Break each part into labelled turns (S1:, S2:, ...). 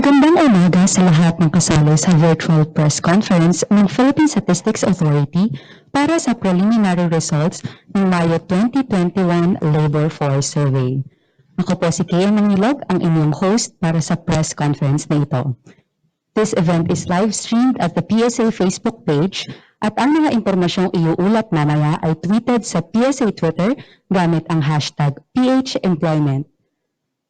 S1: Magandang umaga sa lahat ng kasali sa virtual press conference ng Philippine Statistics Authority para sa preliminary results ng Mayo 2021 Labor Force Survey. Ako po si Kaya Mangilog, ang inyong host para sa press conference na ito. This event is live-streamed at the PSA Facebook page at ang mga impormasyong iuulat mamaya ay tweeted sa PSA Twitter gamit ang hashtag PHEmployment.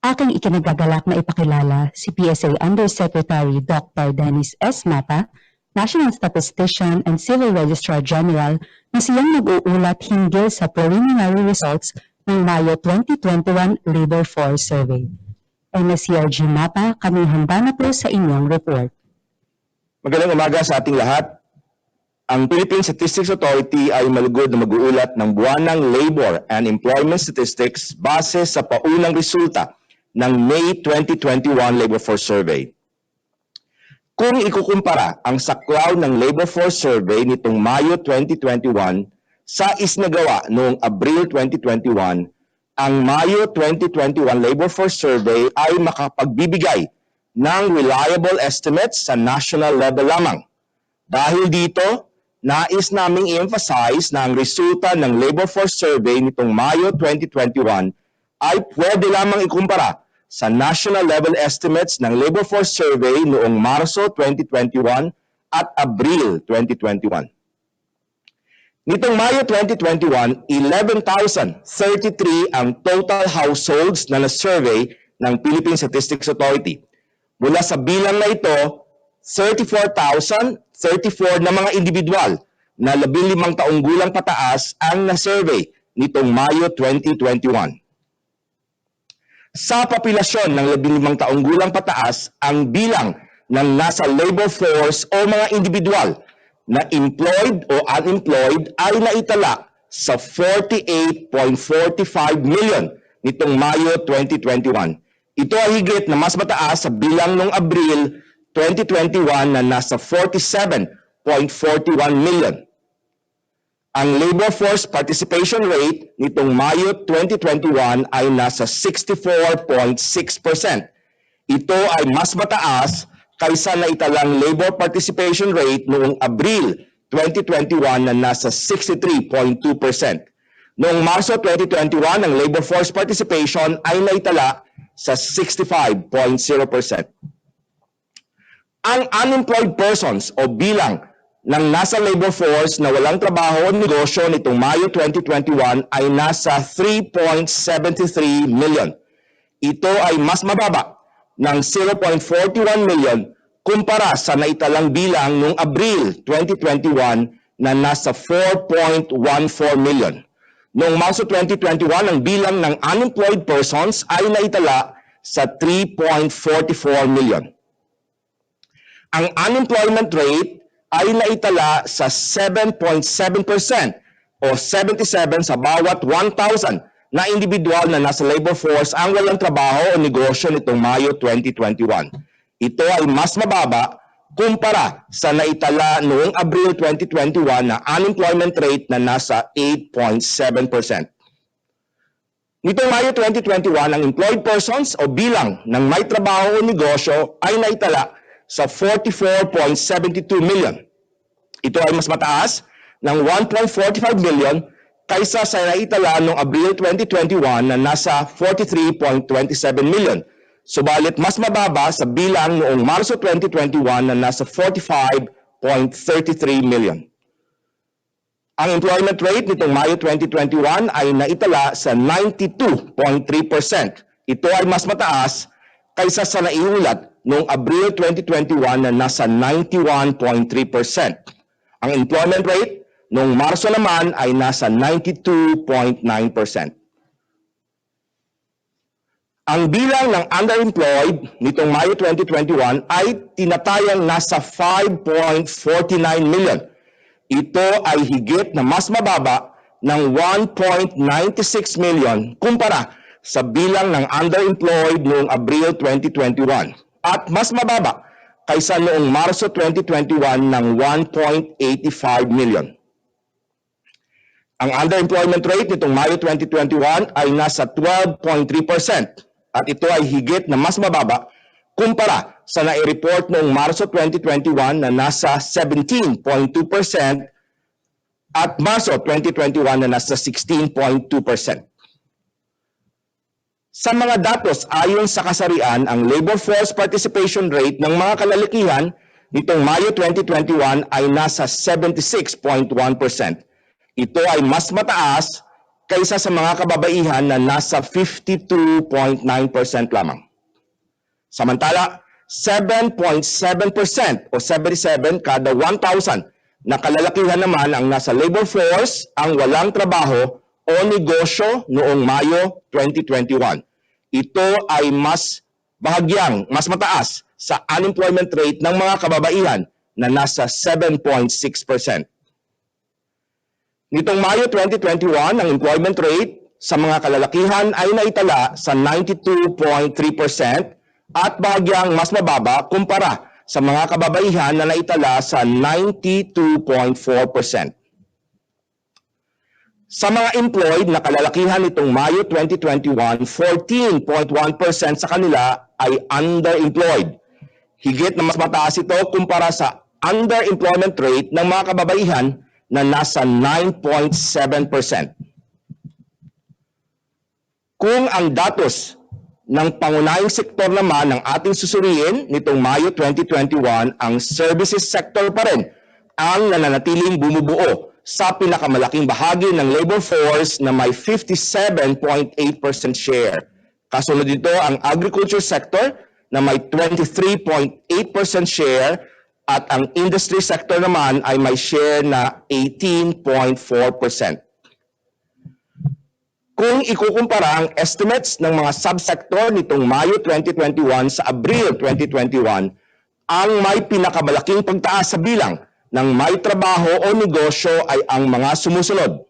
S1: Aking ikinagagalak na ipakilala si PSA Undersecretary Dr. Dennis S. Mata, National Statistician and Civil Registrar General na siyang nag-uulat hinggil sa preliminary results ng Mayo 2021 Labor Force Survey. MSCRG Mata, kami handa na po sa inyong report.
S2: Magandang umaga sa ating lahat. Ang Philippine Statistics Authority ay malugod na mag-uulat ng buwanang labor and employment statistics base sa paunang resulta ng May 2021 Labor Force Survey. Kung ikukumpara ang saklaw ng Labor Force Survey nitong Mayo 2021 sa isinagawa noong Abril 2021, ang Mayo 2021 Labor Force Survey ay makapagbibigay ng reliable estimates sa national level lamang. Dahil dito, nais naming i-emphasize na ang resulta ng Labor Force Survey nitong Mayo 2021 ay pwede lamang ikumpara sa national level estimates ng Labor Force Survey noong Marso 2021 at Abril 2021. Nitong Mayo 2021, 11,033 ang total households na na-survey ng Philippine Statistics Authority. Mula sa bilang na ito, 34,034 na mga individual na 15 taong gulang pataas ang na-survey nitong Mayo 2021. Sa populasyon ng 15 taong gulang pataas, ang bilang ng nasa labor force o mga individual na employed o unemployed ay naitala sa 48.45 million nitong Mayo 2021. Ito ay higit na mas mataas sa bilang noong Abril 2021 na nasa 47.41 million. Ang labor force participation rate nitong Mayo 2021 ay nasa 64.6%. Ito ay mas mataas kaysa naitalang labor participation rate noong Abril 2021 na nasa 63.2%. Noong Marso 2021, ang labor force participation ay naitala sa 65.0%. Ang unemployed persons o bilang ng nasa labor force na walang trabaho o negosyo nitong Mayo 2021 ay nasa 3.73 million. Ito ay mas mababa ng 0.41 million kumpara sa naitalang bilang noong Abril 2021 na nasa 4.14 million. Noong Marso 2021, ang bilang ng unemployed persons ay naitala sa 3.44 million. Ang unemployment rate ay naitala sa 7.7% o 77 sa bawat 1,000 na individual na nasa labor force ang walang trabaho o negosyo nitong Mayo 2021. Ito ay mas mababa kumpara sa naitala noong Abril 2021 na unemployment rate na nasa 8.7%. Nitong Mayo 2021, ang employed persons o bilang ng may trabaho o negosyo ay naitala sa 44.72 million. Ito ay mas mataas ng 1.45 million kaysa sa naitala noong Abril 2021 na nasa 43.27 million. Subalit mas mababa sa bilang noong Marso 2021 na nasa 45.33 million. Ang employment rate nitong Mayo 2021 ay naitala sa 92.3%. Ito ay mas mataas kaysa sa naiulat noong Abril 2021 na nasa 91.3%. Ang employment rate noong Marso naman ay nasa 92.9%. Ang bilang ng underemployed nitong Mayo 2021 ay tinatayang nasa 5.49 million. Ito ay higit na mas mababa ng 1.96 million kumpara sa bilang ng underemployed noong Abril 2021 at mas mababa kaysa noong Marso 2021 ng 1.85 million. Ang underemployment rate nitong Mayo 2021 ay nasa 12.3% at ito ay higit na mas mababa kumpara sa nai-report noong Marso 2021 na nasa 17.2% at Marso 2021 na nasa 16.2%. Sa mga datos ayon sa kasarian, ang labor force participation rate ng mga kalalakihan nitong Mayo 2021 ay nasa 76.1%. Ito ay mas mataas kaysa sa mga kababaihan na nasa 52.9% lamang. Samantala, 7.7% o 77 kada 1,000 na kalalakihan naman ang nasa labor force ang walang trabaho o negosyo noong Mayo 2021. Ito ay mas mataas sa unemployment rate ng mga kababaihan na nasa 7.6%. Nitong Mayo 2021, ang employment rate sa mga kalalakihan ay naitala sa 92.3% at bahagyang mas mababa kumpara sa mga kababaihan na naitala sa 92.4%. Sa mga employed na kalalakihan nitong Mayo 2021, 14.1% sa kanila ay underemployed. Higit na mas mataas ito kumpara sa underemployment rate ng mga kababaihan na nasa 9.7%. Kung ang datos ng pangunahing sektor naman ng ating susuriin nitong Mayo 2021, ang services sector pa rin ang nananatiling bumubuo sa pinakamalaking bahagi ng labor force na may 57.8% share. Kasunod dito ang agriculture sector na may 23.8% share at ang industry sector naman ay may share na 18.4%. Kung ikukumpara ang estimates ng mga subsector nitong Mayo 2021 sa Abril 2021, ang may pinakamalaking pagtaas sa bilang ng may trabaho o negosyo ay ang mga sumusunod: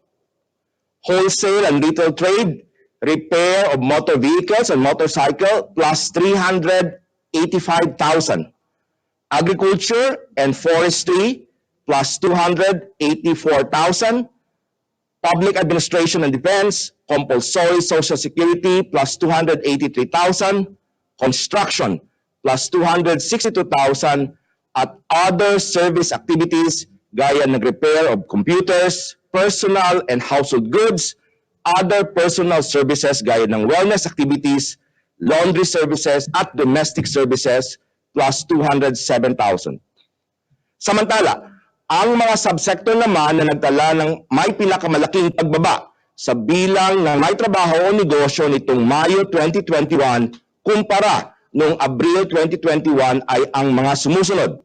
S2: wholesale and retail trade, repair of motor vehicles and motorcycle plus 385,000. Agriculture and forestry plus 284,000. Public administration and defense, compulsory social security plus 283,000. Construction plus 262,000. At other service activities gaya ng repair of computers, personal and household goods, other personal services gaya ng wellness activities, laundry services at domestic services plus 207,000. Samantala, ang mga subsector naman na nagtala ng may pinakamalaking pagbaba sa bilang ng may trabaho o negosyo nitong Mayo 2021 kumpara noong Abril 2021 ay ang mga sumusunod: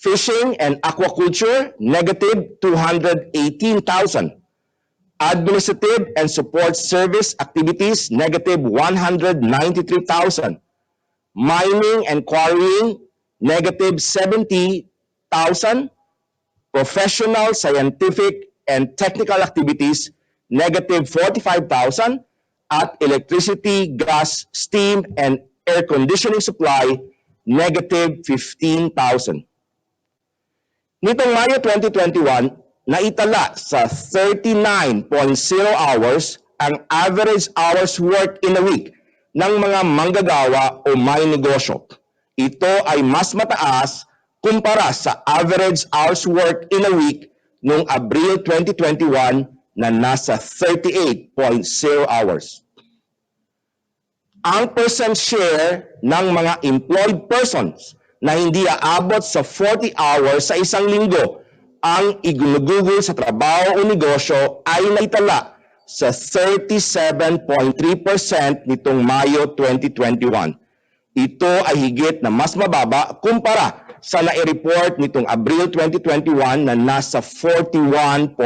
S2: fishing and aquaculture, negative 218,000. Administrative and support service activities, negative 193,000. Mining and quarrying, negative 70,000. Professional, scientific, and technical activities, negative 45,000. At electricity, gas, steam, and air conditioning supply, negative 15,000. Nitong Mayo 2021, naitala sa 39.0 hours ang average hours worked in a week ng mga manggagawa o may negosyo. Ito ay mas mataas kumpara sa average hours worked in a week noong Abril 2021 na nasa 38.0 hours. Ang percent share ng mga employed persons na hindi aabot sa 40 hours sa isang linggo ang iginugugol sa trabaho o negosyo ay naitala sa 37.3% nitong Mayo 2021. Ito ay higit na mas mababa kumpara sa nai-report nitong Abril 2021 na nasa 41.7%.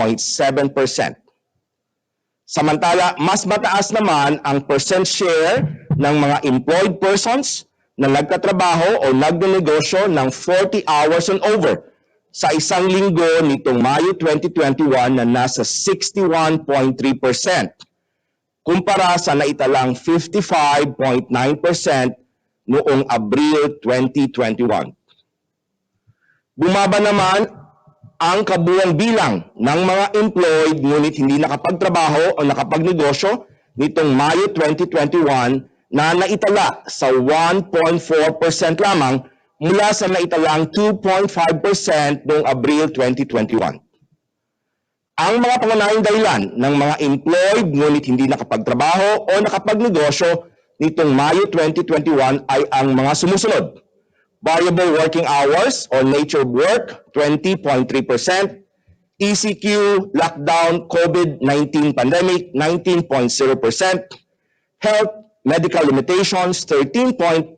S2: Samantala, mas mataas naman ang percent share ng mga employed persons na nagtatrabaho o nagnenegosyo ng 40 hours and over sa isang linggo nitong Mayo 2021 na nasa 61.3% kumpara sa naitalang 55.9% noong Abril 2021. Bumaba naman ang kabuuang bilang ng mga employed ngunit hindi nakapagtrabaho o nakapagnegosyo nitong Mayo 2021 na naitala sa 1.4% lamang mula sa naitalang 2.5% noong Abril 2021. Ang mga pangunahing dahilan ng mga employed ngunit hindi nakapagtrabaho o nakapagnegosyo nitong Mayo 2021 ay ang mga sumusunod. Variable working hours or nature of work, 20.3%. ECQ, lockdown, COVID-19 pandemic, 19.0%. Health, medical limitations, 13.9%.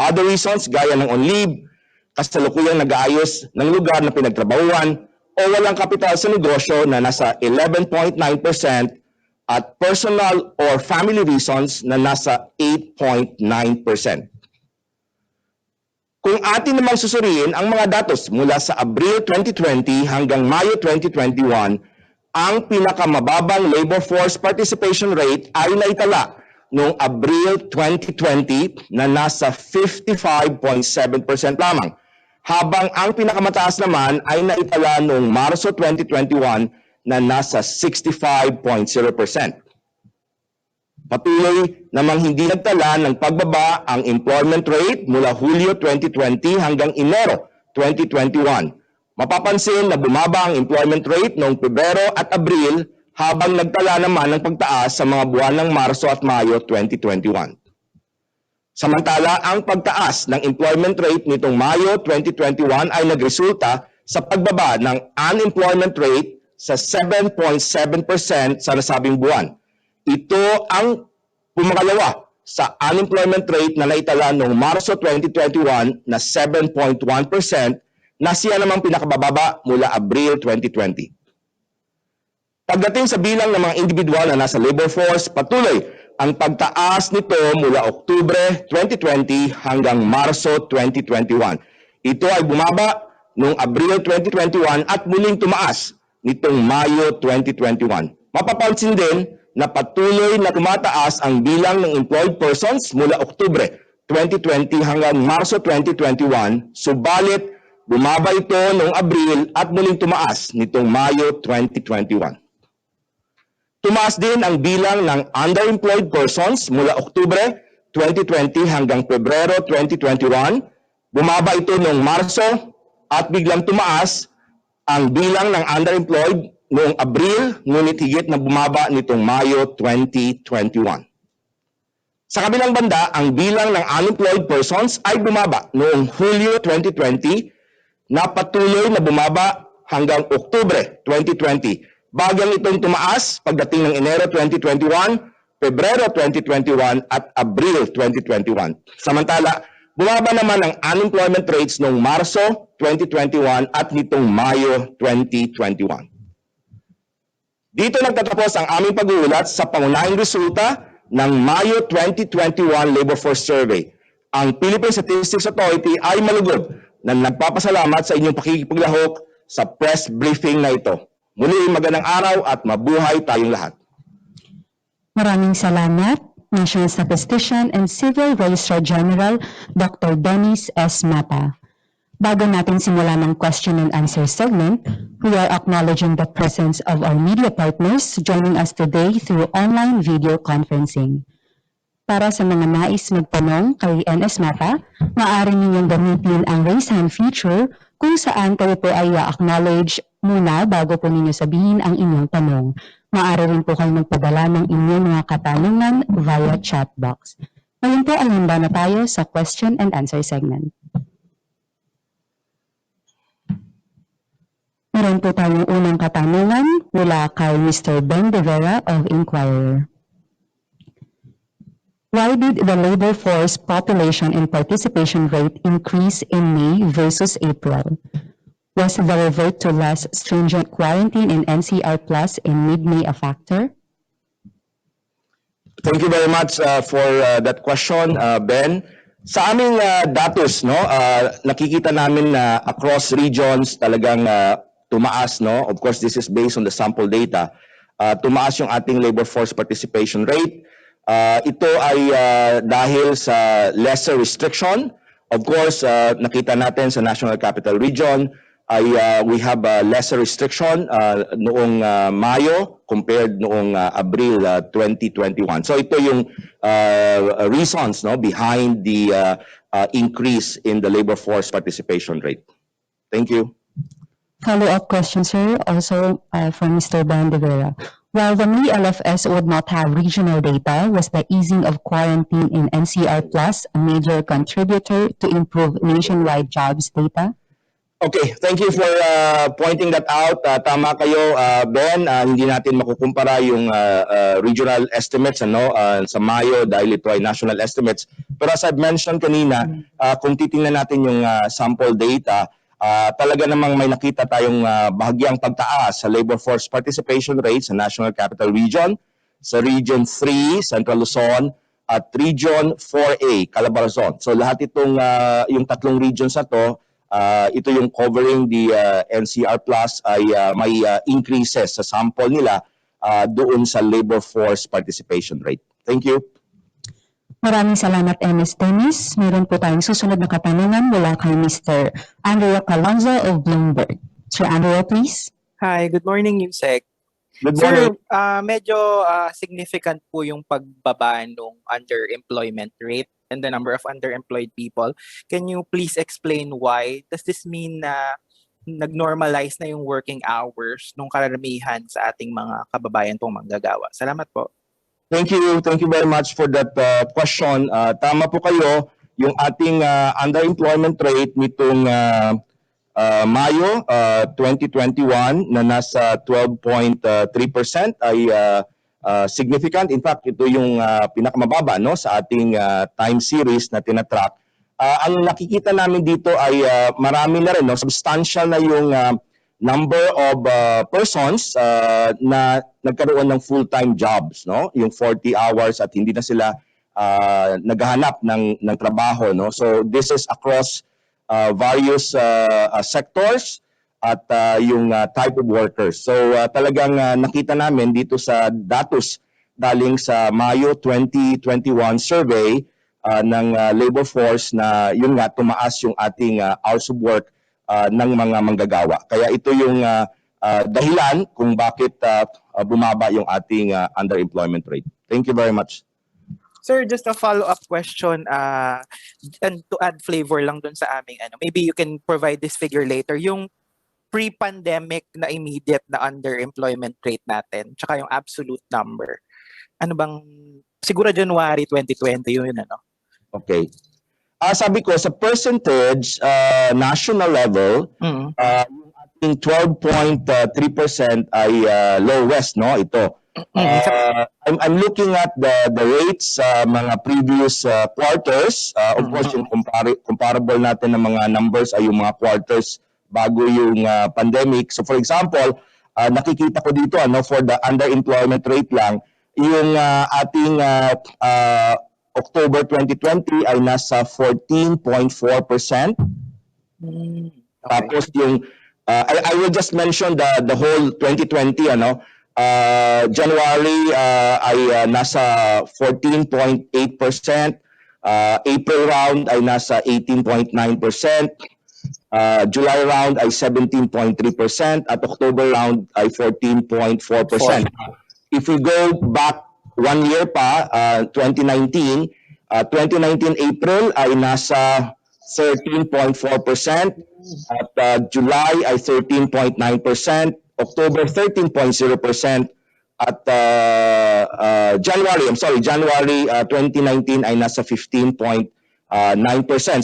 S2: Other reasons, gaya ng on leave, kasalukuyang nag-aayos ng lugar na pinagtrabahuan, o walang kapital sa negosyo na nasa 11.9% at personal or family reasons na nasa 8.9%. Kung atin namang susuriin ang mga datos mula sa Abril 2020 hanggang Mayo 2021, ang pinakamababang labor force participation rate ay naitala noong Abril 2020 na nasa 55.7% lamang, habang ang pinakamataas naman ay naitala noong Marso 2021 na nasa 65.0%. Patuloy namang hindi nagtala ng pagbaba ang employment rate mula Hulyo 2020 hanggang Enero 2021. Mapapansin na bumaba ang employment rate noong Pebrero at Abril habang nagtala naman ng pagtaas sa mga buwan ng Marso at Mayo 2021. Samantala, ang pagtaas ng employment rate nitong Mayo 2021 ay nagresulta sa pagbaba ng unemployment rate sa 7.7% sa nasabing buwan. Ito ang pumangalawa sa unemployment rate na naitala noong Marso 2021 na 7.1% na siya namang pinakabababa mula Abril 2020. Pagdating sa bilang ng mga individual na nasa labor force, patuloy ang pagtaas nito mula Oktubre 2020 hanggang Marso 2021. Ito ay bumaba noong Abril 2021 at muling tumaas nitong Mayo 2021. Mapapansin din na patuloy na tumataas ang bilang ng employed persons mula Oktubre 2020 hanggang Marso 2021, subalit bumaba ito noong Abril at muling tumaas nitong Mayo 2021. Tumaas din ang bilang ng underemployed persons mula Oktubre 2020 hanggang Pebrero 2021. Bumaba ito noong Marso at biglang tumaas ang bilang ng underemployed noong Abril, ngunit higit na bumaba nitong Mayo 2021. Sa kabilang banda, ang bilang ng unemployed persons ay bumaba noong Hulyo 2020 na patuloy na bumaba hanggang Oktubre 2020. Bagang itong tumaas pagdating ng Enero 2021, Pebrero 2021 at Abril 2021. Samantala, bumaba naman ang unemployment rates noong Marso 2021 at nitong Mayo 2021. Dito nagtatapos ang aming pag-uulat sa pangunahing resulta ng Mayo 2021 Labor Force Survey. Ang Philippine Statistics Authority ay malugod na nagpapasalamat sa inyong pakikipaglahok sa press briefing na ito. Muli, magandang araw at mabuhay tayong lahat.
S1: Maraming salamat, National Statistician and Civil Registrar General Dr. Dennis S. Mata. Bago natin simulan ng question and answer segment, we are acknowledging the presence of our media partners joining us today through online video conferencing. Para sa mga nais magtanong kay NS Mata, maaari ninyong gamitin ang raise hand feature kung saan kayo po ay acknowledge muna bago po ninyo sabihin ang inyong tanong. Maaari rin po kayo magpadala ng inyong mga katanungan via chat box. Ngayon po ay handa na tayo sa question and answer segment. Meron po tayong unang katanungan mula kay Mr. Ben De Vera of Inquirer. Why did the labor force population and participation rate increase in May versus April? Was the revert to less stringent quarantine in NCR Plus in mid-May a factor?
S2: Thank you very much for that question, Ben. Sa aming datos, nakikita namin na across regions talagang tumaas, no? Of course, this is based on the sample data. Tumaas yung ating labor force participation rate. Ito ay dahil sa lesser restriction. Of course, nakita natin sa National Capital Region, ay we have a lesser restriction noong Mayo compared noong Abril 2021. So ito yung reasons behind the increase in the labor force participation rate. Thank you.
S1: Follow-up question, sir, also from Mr. Ben De Vera. While the May LFS would not have regional data, was the easing of quarantine in NCR Plus a major contributor to improve nationwide jobs data?
S2: Okay, thank you for pointing that out. Tama kayo, Ben. Hindi natin makukumpara yung regional estimates sa Mayo dahil ito ay national estimates. Pero as I've mentioned kanina, kung titingnan natin yung sample data, talaga namang may nakita tayong bahagyang pagtaas sa labor force participation rate sa National Capital Region, sa Region 3, Central Luzon, at Region 4A, Calabarzon. So lahat itong yung tatlong regions na to, ito yung covering the NCR Plus ay may increases sa sample nila doon sa labor force participation rate. Thank you.
S1: Maraming salamat, MS Dennis. Meron po tayong susunod na katanungan mula kay Mr. Andrea Calonzo of Bloomberg. Sir Andrea, please.
S3: Hi, good morning, Yusek.
S2: Good morning.
S3: Sir, medyo significant po yung pagbaba ng underemployment rate and the number of underemployed people. Can you please explain why? Does this mean na nag-normalize na yung working hours nung karamihan sa ating mga kababayan pong manggagawa? Salamat po.
S2: Thank you very much for that question. Tama po kayo, yung ating underemployment rate nitong Mayo 2021 na nasa 12.3% ay significant. In fact, ito yung pinakamababa sa ating time series na tinatrack. Ang nakikita namin dito ay marami na rin, substantial na yung number of persons na nagkaroon ng full-time jobs, yung 40 hours at hindi na sila naghahanap ng trabaho. So this is across various sectors at yung type of workers. So talagang nakita namin dito sa datos galing sa Mayo 2021 survey ng labor force na yun nga tumaas yung ating hours of work ng mga manggagawa. Kaya ito yung dahilan kung bakit bumaba yung ating underemployment rate. Thank you very much.
S3: Sir, just a follow-up question and to add flavor lang dun sa aming maybe you can provide this figure later. Yung pre-pandemic na immediate na underemployment rate natin, tsaka yung absolute number. Ano bang, siguro January 2020 yun,
S2: Okay. Sabi ko, sa percentage, national level, yung ating 12.3% ay lowest, ito. I'm looking at the rates sa mga previous quarters. Of course, yung comparable natin ng mga numbers ay yung mga quarters bago yung pandemic. So for example, nakikita ko dito for the underemployment rate lang, yung ating October 2020 ay nasa 14.4%.
S3: Okay.
S2: Tapos yung I will just mention the whole 2020 January ay nasa 14.8%, April round ay nasa 18.9%, July round ay 17.3% at October round ay 14.4%. If we go back 1 year pa, 2019 April ay nasa 13.4% at July ay 13.9%, October 13.0% at January 2019 ay nasa 15.9%.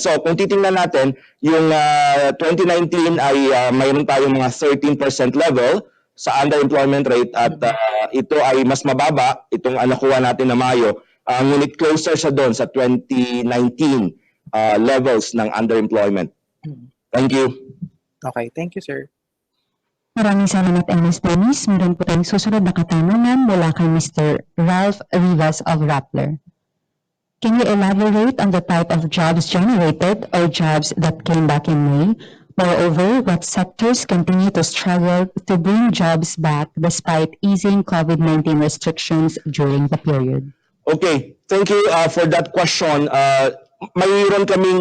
S2: So kung titingnan natin, yung 2019 ay mayroon tayong mga 13% level sa underemployment rate at ito ay mas mababa, itong nakuha natin na Mayo, ngunit closer siya doon sa 2019 levels ng underemployment. Thank you.
S3: Okay, thank you, sir.
S1: Maraming salamat, MS Dennis. Meron po tayong susunod na katanungan mula kay Mr. Ralph Rivas of Rappler. Can you elaborate on the type of jobs generated or jobs that came back in May? Moreover, what sectors continue to struggle to bring jobs back despite easing COVID-19 restrictions during the period?
S2: Okay, thank you for that question. Mayroon kaming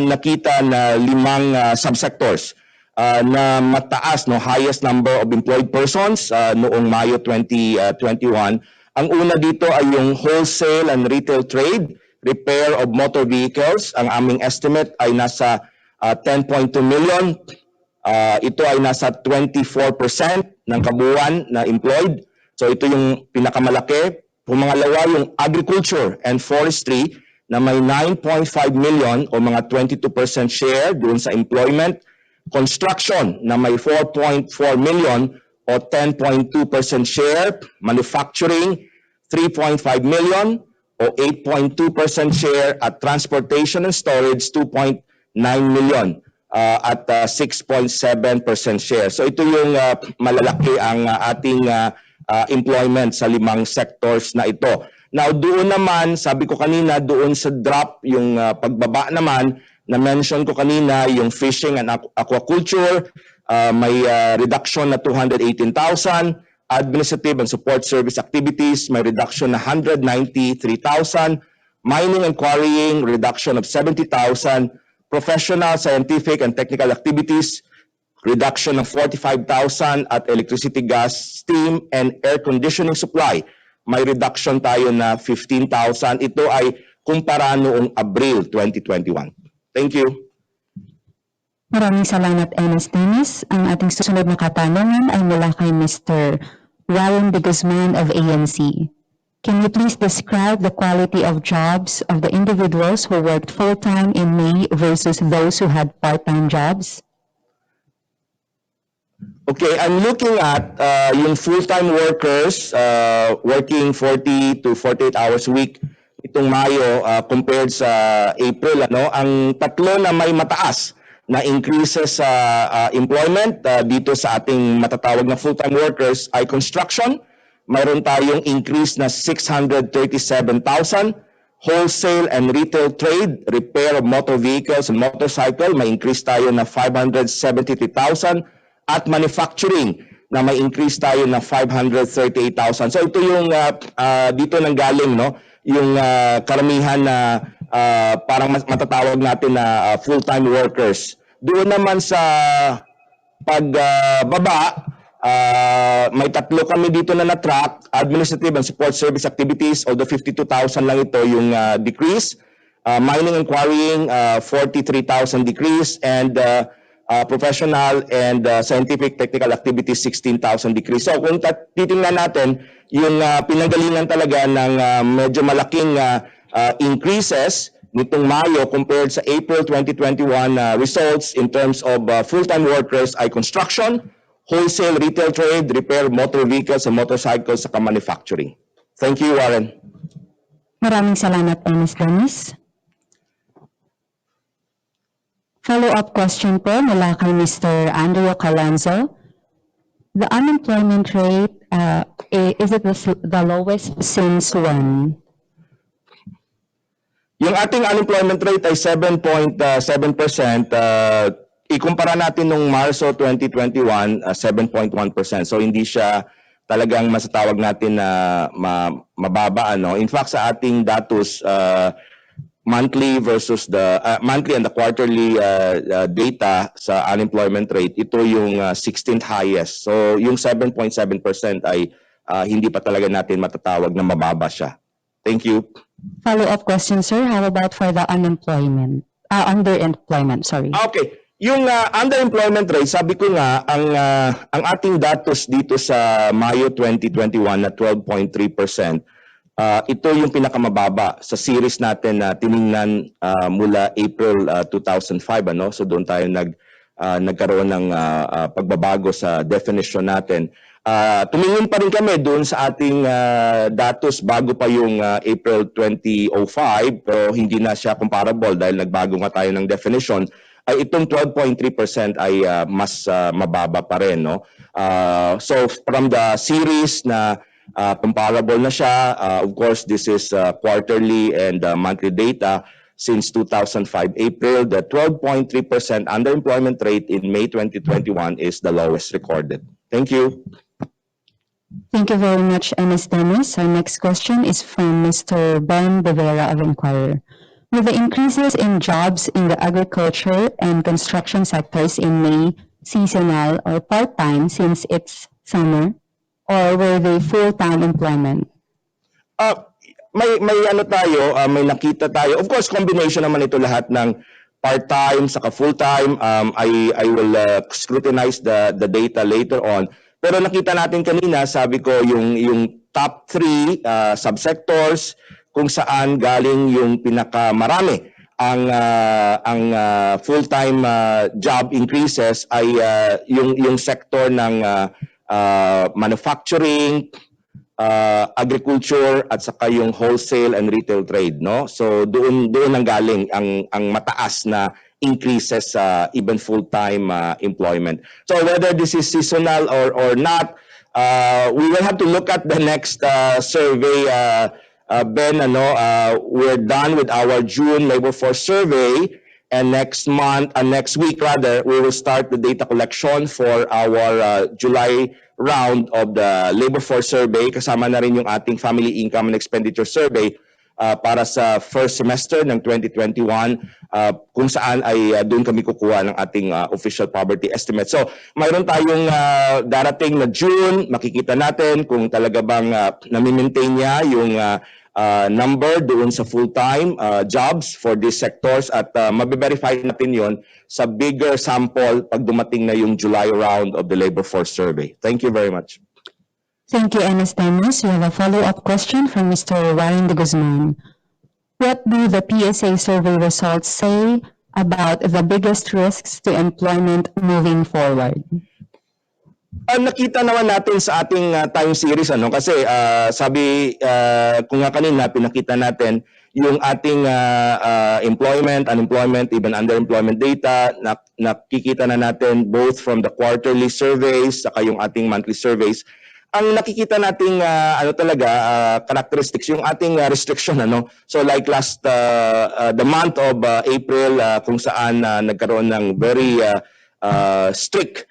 S2: nakita na 5 subsectors na mataas, no, highest number of employed persons noong Mayo 2021. Ang una dito ay yung wholesale and retail trade, repair of motor vehicles. Ang aming estimate ay nasa 10.2 million. Ito ay nasa 24% ng kabuuan na employed. So ito yung pinakamalaki. Pumangalawa yung agriculture and forestry na may 9.5 million o mga 22% share doon sa employment. Construction na may 4.4 million o 10.2% share. Manufacturing, 3.5 million o 8.2% share. At transportation and storage, 2.9 million at 6.7% share. So ito yung malalaki ang ating employment sa 5 sectors na ito. Now doon naman, sabi ko kanina, doon sa drop, yung pagbaba naman, na-mention ko kanina, yung fishing and aquaculture, may reduction na 218,000. Administrative and support service activities, may reduction na 193,000. Mining and quarrying, reduction of 70,000. Professional, scientific, and technical activities, reduction of 45,000. At electricity, gas, steam, and air conditioning supply, may reduction tayo na 15,000. Ito ay kumpara noong Abril 2021. Thank you.
S1: Maraming salamat, Ernest Dennis. Ang ating susunod na katanungan ay mula kay Mr. Warren de Guzman of ANC. Can you please describe the quality of jobs of the individuals who worked full-time in May versus those who had part-time jobs?
S2: Okay, I'm looking at yung full-time workers working 40 to 48 hours a week itong Mayo compared sa April. Ang tatlo na may mataas na increases sa employment dito sa ating matatawag na full-time workers ay construction. Mayroon tayong increase na 637,000. Wholesale and retail trade, repair of motor vehicles and motorcycle, may increase tayo na 573,000. At manufacturing na may increase tayo na 538,000. So ito yung dito nang galing, no? Yung karamihan na parang matatawag natin na full-time workers. Doon naman sa pagbaba, may tatlo kami dito na na-track, administrative and support service activities, although 52,000 lang ito yung decrease. Mining and quarrying, 43,000 decrease, and professional and scientific technical activities, 16,000 decrease. So kung titingnan natin, yung pinanggalingan talaga ng medyo malaking increases nitong Mayo compared sa April 2021 results in terms of full-time workers ay construction, wholesale retail trade, repair motor vehicles and motorcycles, saka manufacturing. Thank you, Warren.
S1: Maraming salamat, Ernest Dennis. Follow-up question po mula kay Mr. Andrew Calanzo. The unemployment rate, is it the lowest since when?
S2: Yung ating unemployment rate ay 7.7%. Ikumpara natin nung Marso 2021, 7.1%. So hindi siya talagang masatawag natin na mababa. In fact, sa ating datos, monthly versus the monthly and the quarterly data sa unemployment rate, ito yung 16th highest. So yung 7.7% ay hindi pa talaga natin matatawag na mababa siya. Thank you.
S1: Follow-up question, sir. How about for the unemployment? Underemployment, sorry.
S2: Okay. Yung underemployment rate, sabi ko nga, ang ating datos dito sa Mayo 2021 na 12.3%, ito yung pinakamababa sa series natin na tiningnan mula April 2005. So doon tayo nagkaroon ng pagbabago sa definition natin. Tumingin pa rin kami doon sa ating datos bago pa yung April 2005, pero hindi na siya comparable dahil nagbago nga tayo ng definition. Ay itong 12.3% ay mas mababa pa rin. No? So from the series na comparable na siya. Of course, this is quarterly and monthly data since 2005 April. The 12.3% underemployment rate in May 2021 is the lowest recorded. Thank you.
S1: Thank you very much, Ernest Dennis. Our next question is from Mr. Ben De Vera of Inquirer. With the increases in jobs in the agriculture and construction sectors in May seasonal or part-time since it's summer? Or were they full-time employment?
S2: May ano tayo, may nakita tayo. Of course, combination naman ito lahat ng part-time saka full-time. I will scrutinize the data later on. Pero nakita natin kanina, sabi ko yung top 3 subsectors kung saan galing yung pinakamarami ang full-time job increases ay yung sector ng manufacturing, agriculture at saka yung wholesale and retail trade, no? So doon ang galing ang mataas na increases sa even full-time employment. So whether this is seasonal or not, we will have to look at the next survey. Ben, we're done with our June labor force survey, and next week rather, we will start the data collection for our July round of the labor force survey. Kasama na rin yung ating family income and expenditure survey para sa first semester ng 2021, kung saan ay doon kami kukuha ng ating official poverty estimate. So mayroon tayong darating na June, makikita natin kung talaga bang nami-maintain niya yung number doon sa full-time jobs for these sectors, at mabe-verify natin yon sa bigger sample pag dumating na yung July round of the labor force survey. Thank you very much.
S1: Thank you, Ernest Temus. We have a follow-up question from Mr. Warren de Guzman. What do the PSA survey results say about the biggest risks to employment moving forward?
S2: Nakita naman natin sa ating time series, kasi sabi kung nga kanina pinakita natin yung ating employment, unemployment, even underemployment data. Nakikita na natin both from the quarterly surveys saka yung ating monthly surveys. Ang nakikita nating characteristics yung ating restriction, So like last the month of April, kung saan nagkaroon ng very strict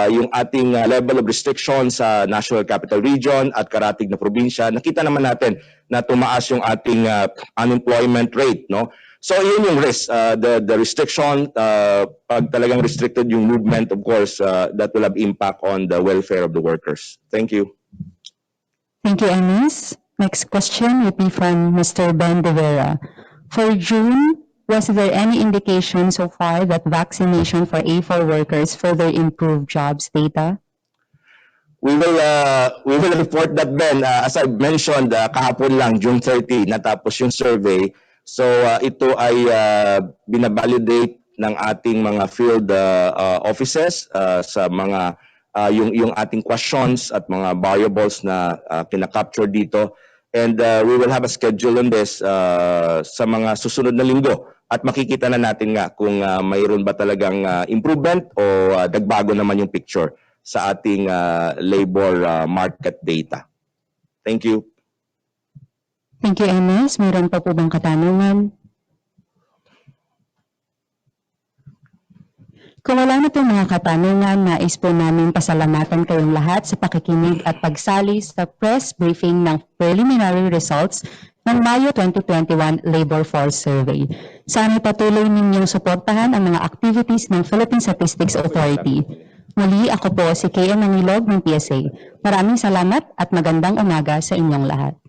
S2: yung ating level of restriction sa National Capital Region at karatig na probinsya, nakita naman natin na tumaas yung ating unemployment rate, no? So yun yung risk, the restriction, pag talagang restricted yung movement, of course, that will have impact on the welfare of the workers. Thank you.
S1: Thank you, Ernest. Next question would be from Mr. Ben De Vera. For June, was there any indication so far that vaccination for A4 workers further improved jobs data?
S2: We will report that, Ben. As I mentioned, kahapon lang, June 30, natapos yung survey. So ito ay binabalidate ng ating mga field offices sa mga yung ating questions at mga variables na kinakapture dito. And we will have a schedule on this sa mga susunod na linggo. At makikita na natin nga kung mayroon ba talagang improvement o dagbago naman yung picture sa ating labor market data. Thank you.
S1: Thank you, Ernest. Mayroon pa po bang katanungan? Kung wala na po mga katanungan, nais po namin pasalamatan kayong lahat sa pakikinig at pagsali sa press briefing ng preliminary results ng Mayo 2021 Labor Force Survey. Sana patuloy ninyong suportahan ang mga activities ng Philippine Statistics Authority. Muli, ako po si KM Manilog ng PSA. Maraming salamat at magandang umaga sa inyong lahat.